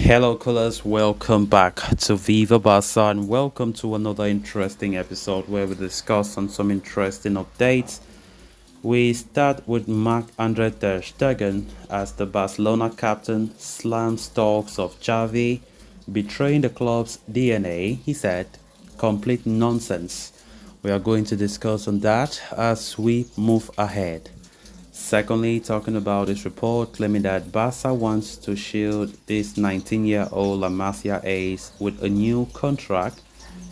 Hello, callers. Welcome back to Viva Barca, and welcome to another interesting episode where we discuss on some interesting updates. We start with Marc-Andre Ter Stegen as the Barcelona captain slams talks of Xavi betraying the club's DNA. He said, "Complete nonsense." We are going to discuss on that as we move ahead. Secondly, talking about this report claiming that Barca wants to shield this 19-year-old La Masia ace with a new contract.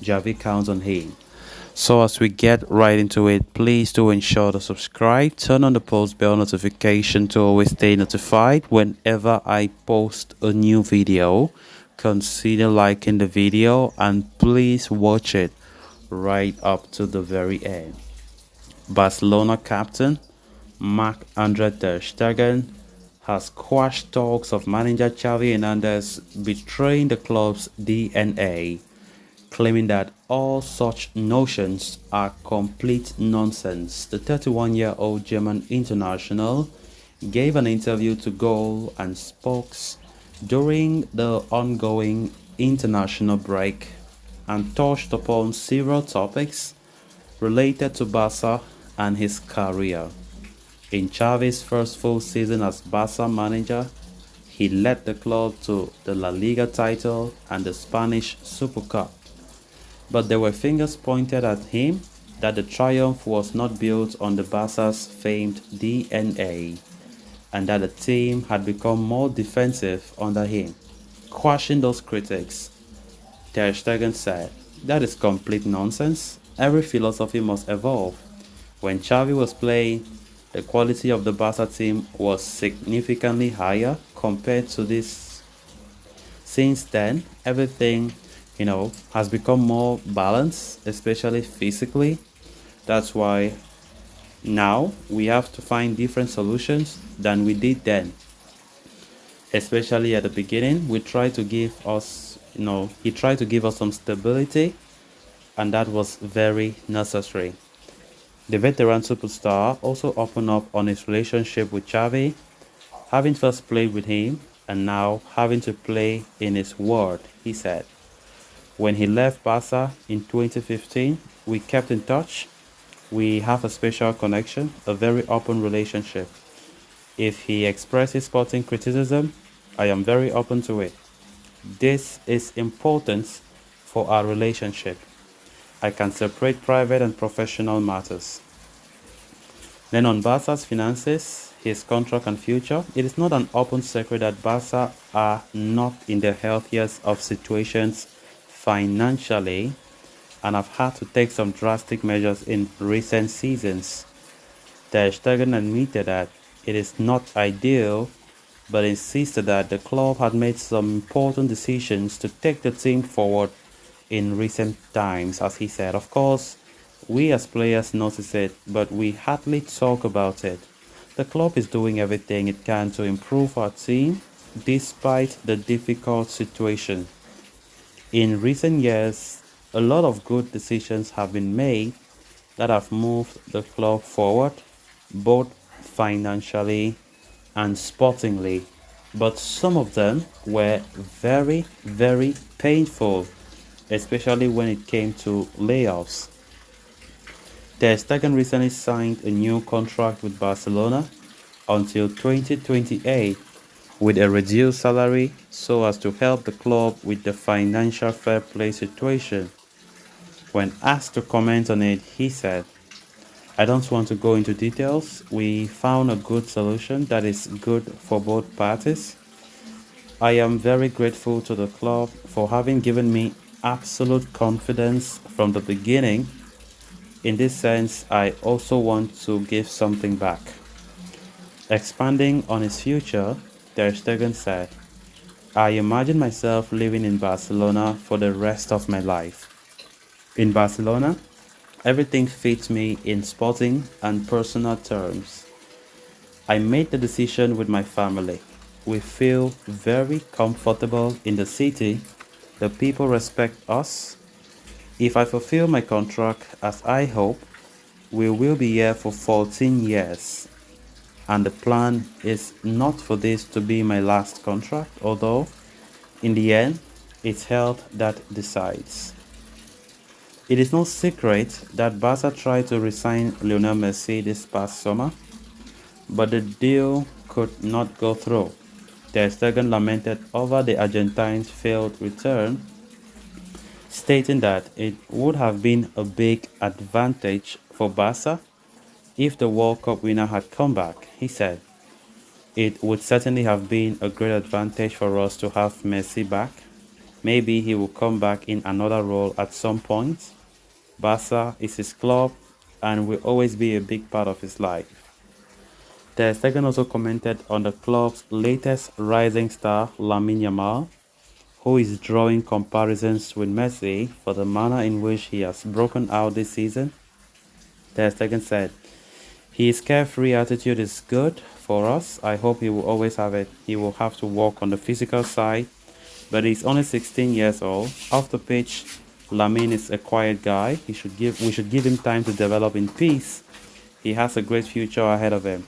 Xavi counts on him. So as we get right into it, please do ensure to subscribe, turn on the post bell notification to always stay notified whenever I post a new video. Consider liking the video and please watch it right up to the very end. Barcelona captain Marc-Andre Ter Stegen has quashed talks of manager Xavi Hernandez betraying the club's DNA, claiming that all such notions are complete nonsense. The 31-year-old German international gave an interview to Goal and Spokes during the ongoing international break and touched upon several topics related to Barca and his career. In Xavi's first full season as Barca manager, he led the club to the La Liga title and the Spanish Super Cup. But there were fingers pointed at him that the triumph was not built on the Barca's famed DNA and that the team had become more defensive under him. Quashing those critics, Ter Stegen said, "That is complete nonsense. Every philosophy must evolve. When Xavi was playing, the quality of the Barca team was significantly higher compared to this. Since then, everything, has become more balanced, especially physically. That's why now we have to find different solutions than we did then. Especially at the beginning, we tried to give us, he tried to give us some stability, and that was very necessary." The veteran superstar also opened up on his relationship with Xavi, having first played with him and now having to play in his ward. He said, "When he left Barca in 2015, we kept in touch. We have a special connection, a very open relationship. If he expresses sporting criticism, I am very open to it. This is important for our relationship. I can separate private and professional matters." Then on Barca's finances, his contract and future, it is not an open secret that Barca are not in the healthiest of situations financially and have had to take some drastic measures in recent seasons. Ter Stegen admitted that it is not ideal, but insisted that the club had made some important decisions to take the team forward in recent times. As he said, "Of course, we as players notice it, but we hardly talk about it. The club is doing everything it can to improve our team despite the difficult situation. In recent years, a lot of good decisions have been made that have moved the club forward, both financially and sportingly, but some of them were very, very painful, especially when it came to layoffs." Ter Stegen recently signed a new contract with Barcelona until 2028 with a reduced salary so as to help the club with the financial fair play situation. When asked to comment on it, he said, "I don't want to go into details. We found a good solution that is good for both parties. I am very grateful to the club for having given me absolute confidence from the beginning. In this sense, I also want to give something back." Expanding on his future, Ter Stegen said, "I imagine myself living in Barcelona for the rest of my life. In Barcelona, everything fits me in sporting and personal terms. I made the decision with my family. We feel very comfortable in the city. The people respect us. If I fulfill my contract as I hope, we will be here for 14 years. And the plan is not for this to be my last contract, although In the end, it's health that decides. It is no secret that Barca tried to resign Lionel Messi this past summer, but the deal could not go through. Ter Stegen lamented over the Argentine's failed return, stating that it would have been a big advantage for Barca if the World Cup winner had come back. He said, "It would certainly have been a great advantage for us to have Messi back. Maybe he will come back in another role at some point. Barca is his club and will always be a big part of his life." Ter Stegen also commented on the club's latest rising star, Lamine Yamal, who is drawing comparisons with Messi for the manner in which he has broken out this season. Ter Stegen said, "His carefree attitude is good for us. I hope he will always have it. He will have to work on the physical side, but he's only 16 years old. Off the pitch, Lamine is a quiet guy. We should give him time to develop in peace. He has a great future ahead of him."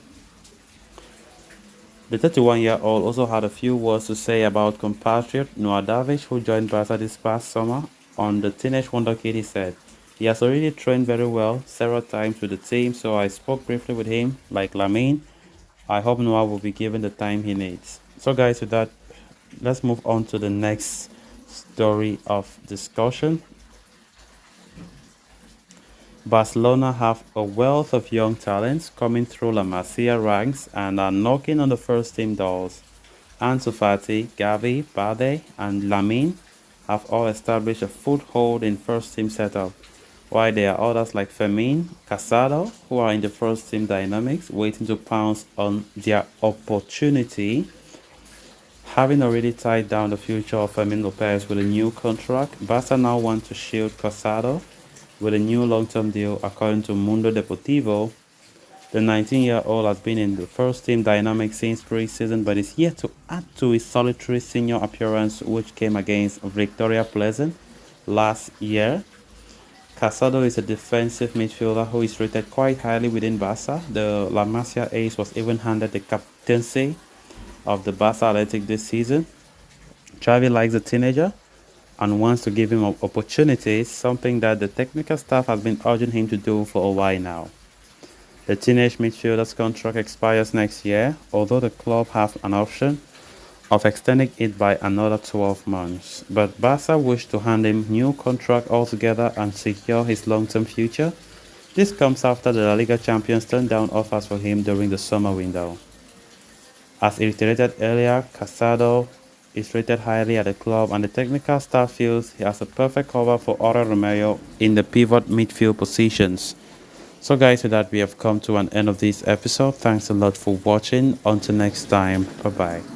The 31-year-old also had a few words to say about compatriot Noah Davish, who joined Barca this past summer. On the teenage wonderkid, he said, "He has already trained very well several times with the team, so I spoke briefly with him, like Lamine. I hope Noah will be given the time he needs." So guys, with that, let's move on to the next story of discussion. Barcelona have a wealth of young talents coming through La Masia ranks and are knocking on the first team doors. Ansu Fati, Xavi, Bade, and Lamine have all established a foothold in first team setup, while there are others like Fermin, Casado, who are in the first team dynamics, waiting to pounce on their opportunity. Having already tied down the future of Fermin Lopez with a new contract, Barca now want to shield Casado with a new long-term deal. According to Mundo Deportivo, the 19-year-old has been in the first team dynamic since pre-season, but is yet to add to his solitary senior appearance, which came against Victoria Pleasant last year. Casado is a defensive midfielder who is rated quite highly within Barca. The La Masia ace was even handed the captaincy of the Barca Athletic this season. Xavi likes the teenager and wants to give him opportunities, something that the technical staff has been urging him to do for a while now. The teenage midfielder's contract expires next year, although the club have an option of extending it by another 12 months. But Barca wish to hand him new contract altogether and secure his long-term future. This comes after the La Liga champions turned down offers for him during the summer window. As iterated earlier, Casado is rated highly at the club, and the technical staff feels he has a perfect cover for Ora Romeo in the pivot midfield positions. So guys, with that, we have come to an end of this episode. Thanks a lot for watching. Until next time, bye bye.